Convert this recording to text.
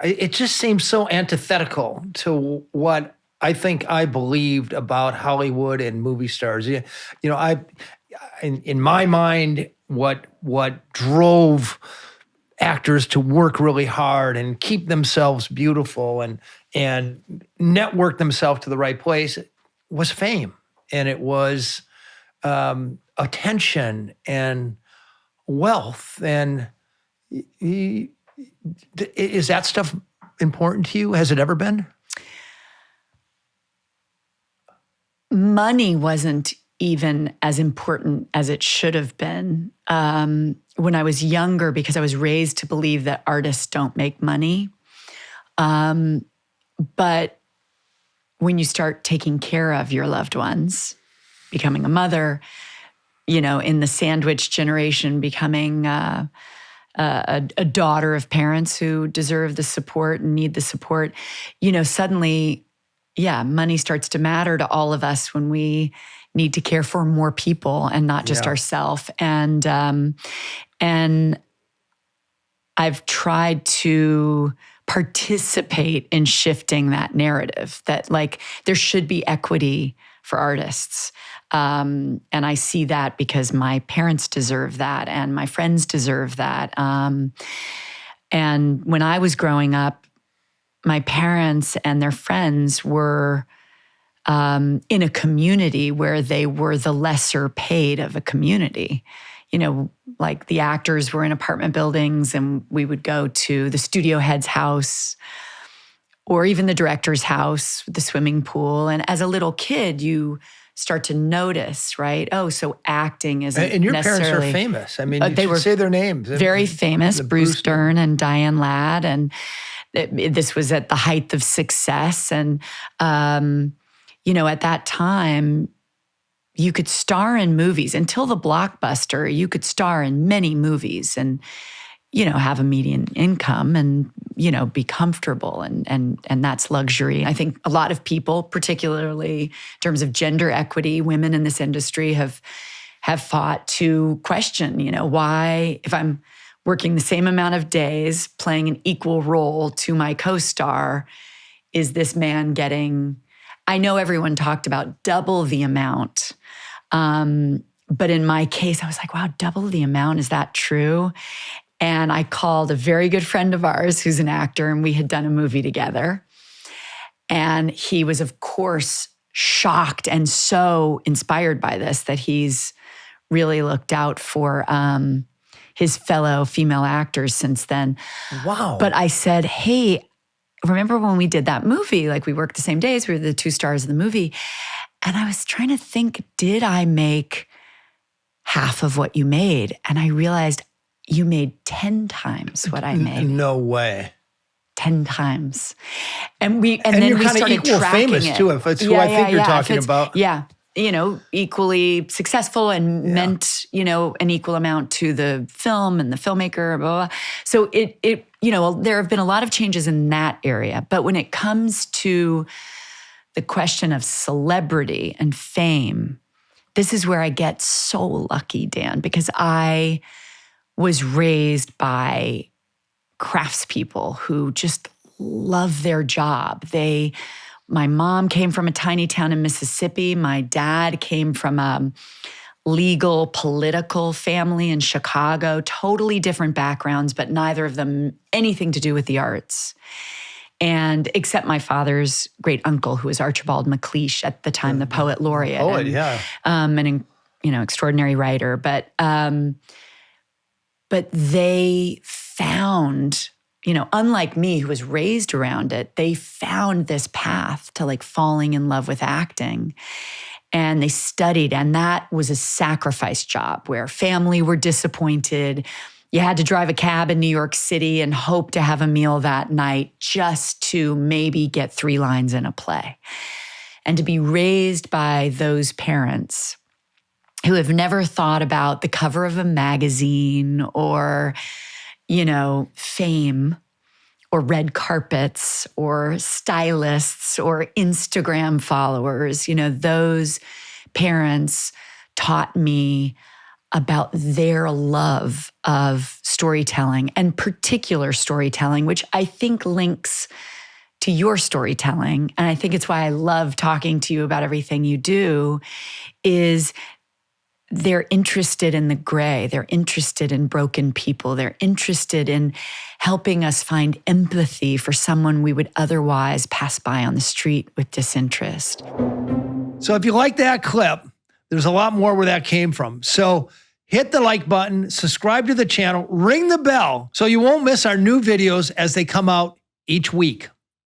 It just seems so antithetical to what I think I believed about Hollywood and movie stars. In my mind, what drove actors to work really hard and keep themselves beautiful and network themselves to the right place was fame, and it was attention and wealth. And is that stuff important to you? Has it ever been? Money wasn't even as important as it should have been when I was younger, because I was raised to believe that artists don't make money. But when you start taking care of your loved ones, becoming a mother, in the sandwich generation, becoming a daughter of parents who deserve the support and need the support, suddenly, money starts to matter to all of us when we need to care for more people and not just ourselves. And I've tried to participate in shifting that narrative that there should be equity for artists. And I see that because my parents deserve that and my friends deserve that. And when I was growing up, my parents and their friends were in a community where they were the lesser paid of a community. The actors were in apartment buildings and we would go to the studio head's house or even the director's house, the swimming pool. And as a little kid, you start to notice, right? Oh, so acting isn't and your necessarily... parents are famous. I mean, they were say their names. Very famous, Bruce Dern and Diane Ladd. And this was at the height of success. And, at that time, you could star in movies. Until the blockbuster, you could star in many movies and, have a median income and, be comfortable. And that's luxury. I think a lot of people, particularly in terms of gender equity, women in this industry have fought to question, why, if I'm working the same amount of days, playing an equal role to my co-star, is this man getting... I know everyone talked about double the amount. But in my case, I was like, wow, double the amount, is that true? And I called a very good friend of ours who's an actor, and we had done a movie together. And he was, of course, shocked and so inspired by this that he's really looked out for his fellow female actors since then. Wow. But I said, hey, remember when we did that movie? We worked the same days. We were the two stars of the movie. And I was trying to think, did I make half of what you made? And I realized you made 10 times what I made. No way. 10 times. And then you're we kind of started equal tracking famous it. too, if it's who I think you're talking about. Yeah. Equally successful and meant, an equal amount to the film and the filmmaker, blah, blah. So there have been a lot of changes in that area. But when it comes to the question of celebrity and fame, this is where I get so lucky, Dan, because I was raised by craftspeople who just love their job. My mom came from a tiny town in Mississippi. My dad came from a legal, political family in Chicago, totally different backgrounds, but neither of them anything to do with the arts. And except my father's great uncle, who was Archibald MacLeish, at the time, the poet laureate. An extraordinary writer. But they found, unlike me, who was raised around it, they found this path to falling in love with acting. And they studied, and that was a sacrifice job where family were disappointed. You had to drive a cab in New York City and hope to have a meal that night just to maybe get 3 lines in a play. And to be raised by those parents who have never thought about the cover of a magazine or, fame or red carpets or stylists or Instagram followers, those parents taught me about their love of storytelling and particular storytelling, which I think links to your storytelling. And I think it's why I love talking to you about everything you do, is they're interested in the gray. They're interested in broken people. They're interested in helping us find empathy for someone we would otherwise pass by on the street with disinterest. So if you like that clip, there's a lot more where that came from. So hit the like button, subscribe to the channel, ring the bell so you won't miss our new videos as they come out each week.